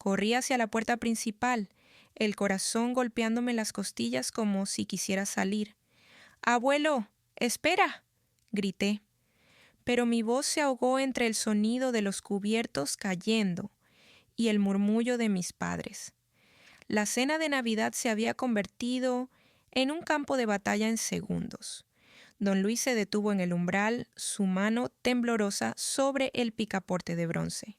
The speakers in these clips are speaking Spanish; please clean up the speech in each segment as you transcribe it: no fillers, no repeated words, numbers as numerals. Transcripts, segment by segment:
Corrí hacia la puerta principal, el corazón golpeándome las costillas como si quisiera salir. «¡Abuelo! ¡Espera!», grité. Pero mi voz se ahogó entre el sonido de los cubiertos cayendo y el murmullo de mis padres. La cena de Navidad se había convertido en un campo de batalla en segundos. Don Luis se detuvo en el umbral, su mano temblorosa sobre el picaporte de bronce.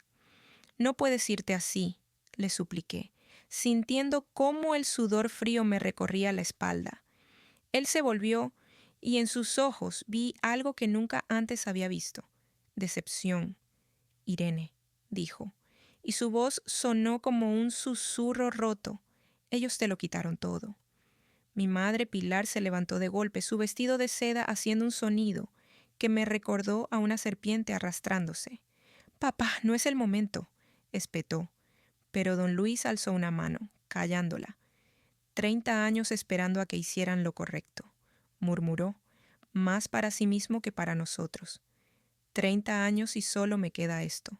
«No puedes irte así», le supliqué, sintiendo cómo el sudor frío me recorría la espalda. Él se volvió y en sus ojos vi algo que nunca antes había visto: decepción. «Irene», dijo, y su voz sonó como un susurro roto. «Ellos te lo quitaron todo». Mi madre Pilar se levantó de golpe, su vestido de seda haciendo un sonido que me recordó a una serpiente arrastrándose. «Papá, no es el momento», espetó, pero don Luis alzó una mano, callándola. 30 años esperando a que hicieran lo correcto, murmuró, más para sí mismo que para nosotros. 30 años y solo me queda esto.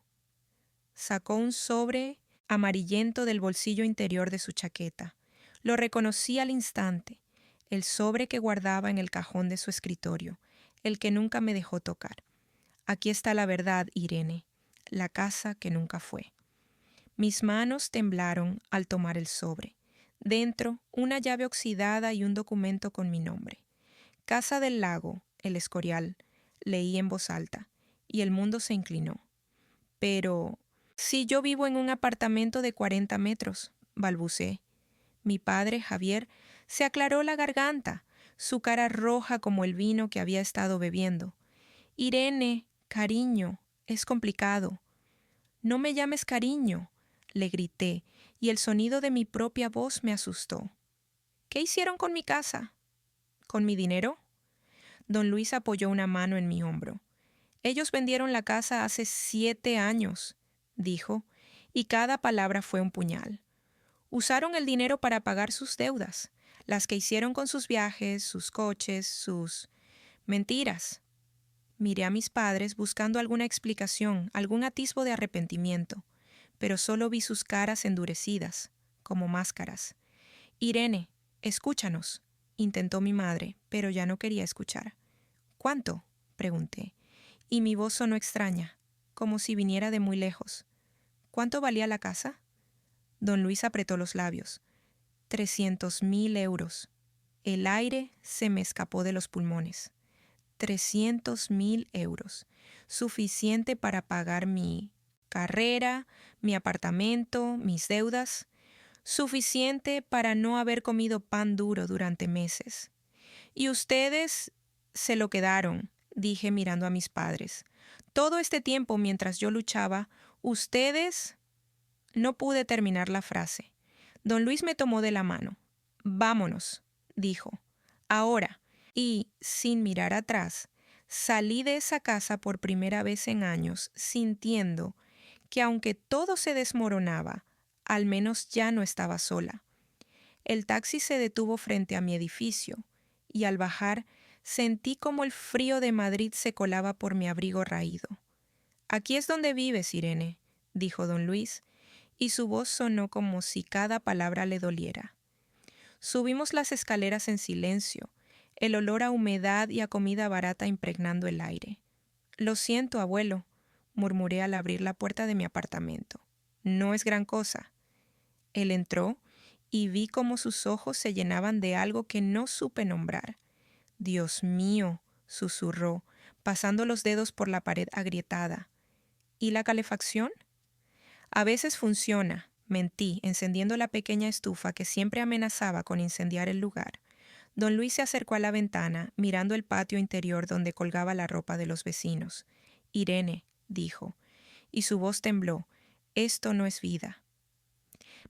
Sacó un sobre amarillento del bolsillo interior de su chaqueta. Lo reconocí al instante, el sobre que guardaba en el cajón de su escritorio, el que nunca me dejó tocar. «Aquí está la verdad, Irene, la casa que nunca fue». Mis manos temblaron al tomar el sobre. Dentro, una llave oxidada y un documento con mi nombre. «Casa del Lago, El Escorial», leí en voz alta, y el mundo se inclinó. «Pero si yo vivo en un apartamento de 40 metros», balbuceé. Mi padre, Javier, se aclaró la garganta, su cara roja como el vino que había estado bebiendo. «Irene, cariño, es complicado». «No me llames cariño», le grité, y el sonido de mi propia voz me asustó. «¿Qué hicieron con mi casa? ¿Con mi dinero?». Don Luis apoyó una mano en mi hombro. «Ellos vendieron la casa hace 7 años», dijo, y cada palabra fue un puñal. «Usaron el dinero para pagar sus deudas, las que hicieron con sus viajes, sus coches, sus mentiras». Miré a mis padres buscando alguna explicación, algún atisbo de arrepentimiento, pero solo vi sus caras endurecidas, como máscaras. «Irene, escúchanos», intentó mi madre, pero ya no quería escuchar. «¿Cuánto?», pregunté, y mi voz sonó extraña, como si viniera de muy lejos. «¿Cuánto valía la casa?». Don Luis apretó los labios. 300.000 euros. El aire se me escapó de los pulmones. 300.000 euros. Suficiente para pagar mi carrera, mi apartamento, mis deudas. Suficiente para no haber comido pan duro durante meses. «Y ustedes se lo quedaron», dije mirando a mis padres. «Todo este tiempo mientras yo luchaba, ustedes...». No pude terminar la frase. Don Luis me tomó de la mano. «Vámonos», dijo. «Ahora». Y, sin mirar atrás, salí de esa casa por primera vez en años, sintiendo que aunque todo se desmoronaba, al menos ya no estaba sola. El taxi se detuvo frente a mi edificio, y al bajar sentí como el frío de Madrid se colaba por mi abrigo raído. «Aquí es donde vives, Irene», dijo don Luis, y su voz sonó como si cada palabra le doliera. Subimos las escaleras en silencio, el olor a humedad y a comida barata impregnando el aire. «Lo siento, abuelo», murmuré al abrir la puerta de mi apartamento. «No es gran cosa». Él entró y vi cómo sus ojos se llenaban de algo que no supe nombrar. «Dios mío», susurró, pasando los dedos por la pared agrietada. «¿Y la calefacción?». «A veces funciona», mentí, encendiendo la pequeña estufa que siempre amenazaba con incendiar el lugar. Don Luis se acercó a la ventana, mirando el patio interior donde colgaba la ropa de los vecinos. «Irene», dijo, y su voz tembló, «esto no es vida».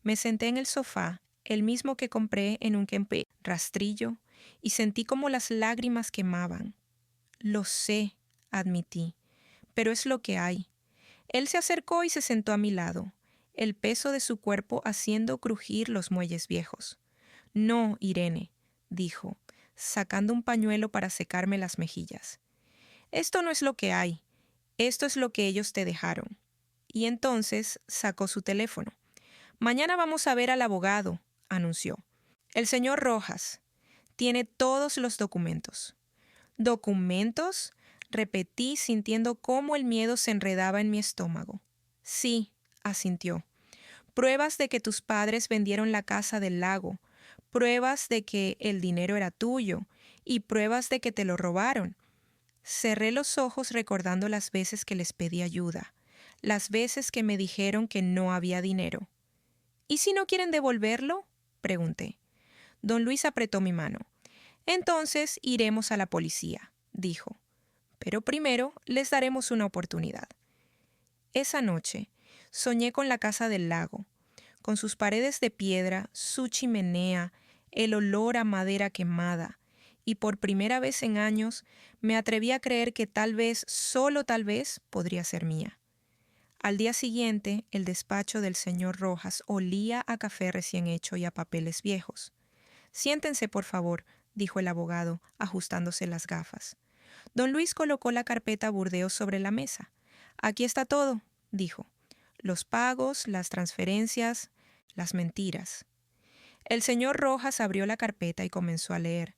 Me senté en el sofá, el mismo que compré en un Kempe rastrillo, y sentí como las lágrimas quemaban. «Lo sé», admití, «pero es lo que hay». Él se acercó y se sentó a mi lado, el peso de su cuerpo haciendo crujir los muelles viejos. «No, Irene», dijo, sacando un pañuelo para secarme las mejillas. «Esto no es lo que hay, esto es lo que ellos te dejaron». Y entonces sacó su teléfono. Mañana vamos a ver al abogado, anunció. El señor Rojas tiene todos los documentos. ¿Documentos? Repetí, sintiendo cómo el miedo se enredaba en mi estómago. Sí, asintió. Pruebas de que tus padres vendieron la casa del lago, pruebas de que el dinero era tuyo y pruebas de que te lo robaron. Cerré los ojos recordando las veces que les pedí ayuda, las veces que me dijeron que no había dinero. ¿Y si no quieren devolverlo?, pregunté. Don Luis apretó mi mano. Entonces iremos a la policía, dijo. Pero primero les daremos una oportunidad. Esa noche soñé con la casa del lago, con sus paredes de piedra, su chimenea, el olor a madera quemada, y por primera vez en años me atreví a creer que tal vez, solo tal vez, podría ser mía. Al día siguiente, el despacho del señor Rojas olía a café recién hecho y a papeles viejos. Siéntense, por favor, dijo el abogado, ajustándose las gafas. Don Luis colocó la carpeta Burdeos sobre la mesa. Aquí está todo, dijo. Los pagos, las transferencias, las mentiras. El señor Rojas abrió la carpeta y comenzó a leer.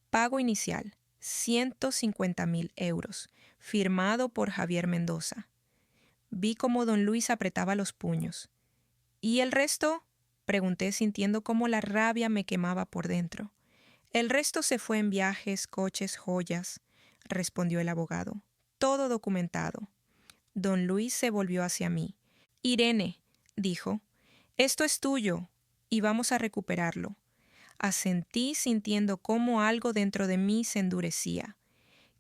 Pago inicial, 150,000 euros, firmado por Javier Mendoza. Vi cómo don Luis apretaba los puños. ¿Y el resto?, pregunté, sintiendo cómo la rabia me quemaba por dentro. El resto se fue en viajes, coches, joyas, respondió el abogado. Todo documentado. Don Luis se volvió hacia mí. Irene, dijo, esto es tuyo y vamos a recuperarlo. Asentí, sintiendo cómo algo dentro de mí se endurecía.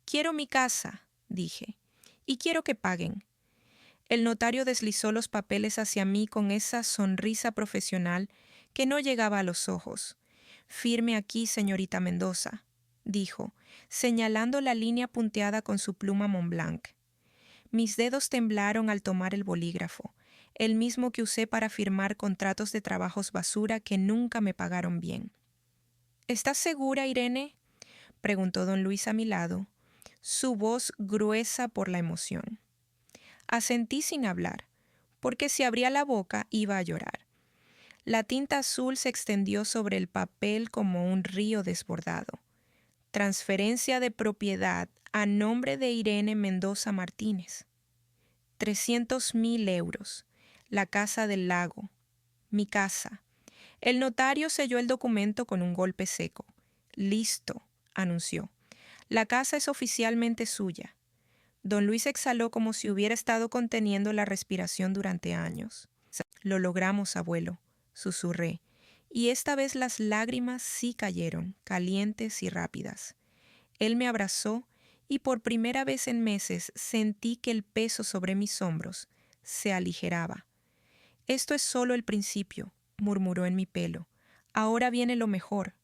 Quiero mi casa, dije, y quiero que paguen. El notario deslizó los papeles hacia mí con esa sonrisa profesional que no llegaba a los ojos. Firme aquí, señorita Mendoza, dijo, señalando la línea punteada con su pluma Montblanc. Mis dedos temblaron al tomar el bolígrafo, el mismo que usé para firmar contratos de trabajos basura que nunca me pagaron bien. ¿Estás segura, Irene?, preguntó don Luis a mi lado, su voz gruesa por la emoción. Asentí sin hablar, porque si abría la boca iba a llorar. La tinta azul se extendió sobre el papel como un río desbordado. Transferencia de propiedad a nombre de Irene Mendoza Martínez. 300,000 euros. La casa del lago. Mi casa. El notario selló el documento con un golpe seco. Listo, anunció. La casa es oficialmente suya. Don Luis exhaló como si hubiera estado conteniendo la respiración durante años. Lo logramos, abuelo, susurré, y esta vez las lágrimas sí cayeron, calientes y rápidas. Él me abrazó y por primera vez en meses sentí que el peso sobre mis hombros se aligeraba. Esto es solo el principio, murmuró en mi pelo. Ahora viene lo mejor.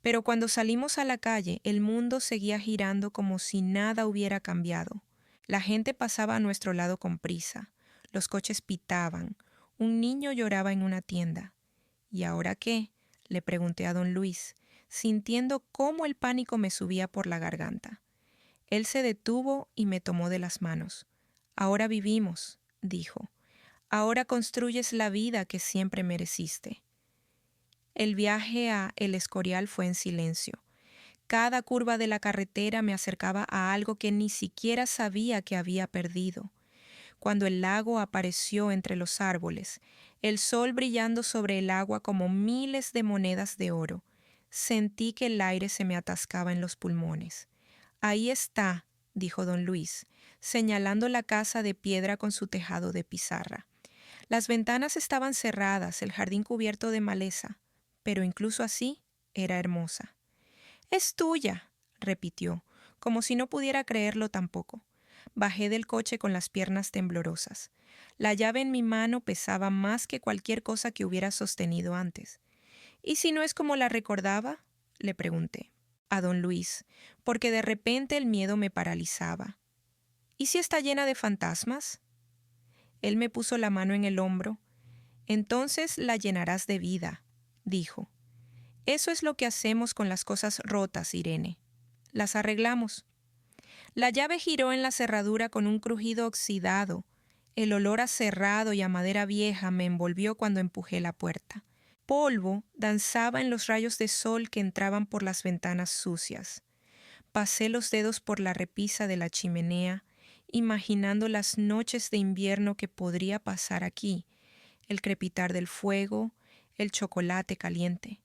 Pero cuando salimos a la calle, el mundo seguía girando como si nada hubiera cambiado. La gente pasaba a nuestro lado con prisa. Los coches pitaban. Un niño lloraba en una tienda. ¿Y ahora qué?, le pregunté a don Luis, sintiendo cómo el pánico me subía por la garganta. Él se detuvo y me tomó de las manos. Ahora vivimos, dijo. Ahora construyes la vida que siempre mereciste. El viaje a El Escorial fue en silencio. Cada curva de la carretera me acercaba a algo que ni siquiera sabía que había perdido. Cuando el lago apareció entre los árboles, el sol brillando sobre el agua como miles de monedas de oro, sentí que el aire se me atascaba en los pulmones. Ahí está, dijo don Luis, señalando la casa de piedra con su tejado de pizarra. Las ventanas estaban cerradas, el jardín cubierto de maleza, pero incluso así era hermosa. «Es tuya», repitió, como si no pudiera creerlo tampoco. Bajé del coche con las piernas temblorosas. La llave en mi mano pesaba más que cualquier cosa que hubiera sostenido antes. «¿Y si no es como la recordaba?», le pregunté a don Luis, porque de repente el miedo me paralizaba. «¿Y si está llena de fantasmas?». Él me puso la mano en el hombro. «Entonces la llenarás de vida», dijo. «Eso es lo que hacemos con las cosas rotas, Irene. Las arreglamos». La llave giró en la cerradura con un crujido oxidado. El olor a cerrado y a madera vieja me envolvió cuando empujé la puerta. Polvo danzaba en los rayos de sol que entraban por las ventanas sucias. Pasé los dedos por la repisa de la chimenea, imaginando las noches de invierno que podría pasar aquí, el crepitar del fuego, el chocolate caliente.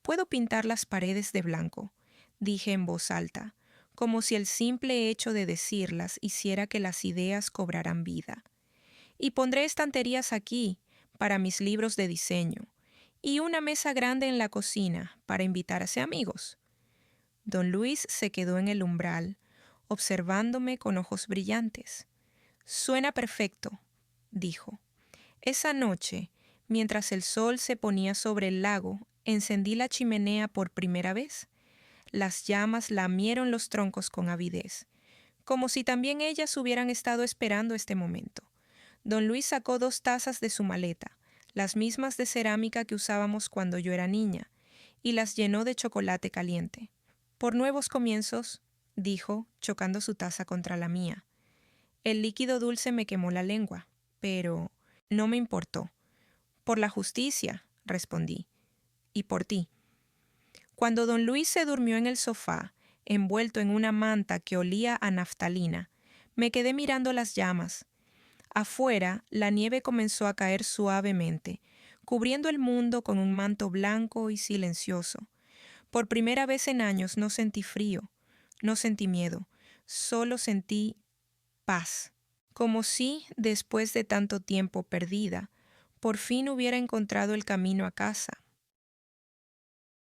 «Puedo pintar las paredes de blanco», dije en voz alta, como si el simple hecho de decirlas hiciera que las ideas cobraran vida. «Y pondré estanterías aquí, para mis libros de diseño, y una mesa grande en la cocina, para invitarse amigos». Don Luis se quedó en el umbral, observándome con ojos brillantes. «Suena perfecto», dijo. Esa noche, mientras el sol se ponía sobre el lago, encendí la chimenea por primera vez. Las llamas lamieron los troncos con avidez, como si también ellas hubieran estado esperando este momento. Don Luis sacó 2 tazas de su maleta, las mismas de cerámica que usábamos cuando yo era niña, y las llenó de chocolate caliente. «Por nuevos comienzos», dijo, chocando su taza contra la mía. El líquido dulce me quemó la lengua, pero no me importó. «Por la justicia», respondí, «y por ti». Cuando don Luis se durmió en el sofá, envuelto en una manta que olía a naftalina, me quedé mirando las llamas. Afuera, la nieve comenzó a caer suavemente, cubriendo el mundo con un manto blanco y silencioso. Por primera vez en años no sentí frío, no sentí miedo, solo sentí paz, como si, después de tanto tiempo perdida, por fin hubiera encontrado el camino a casa.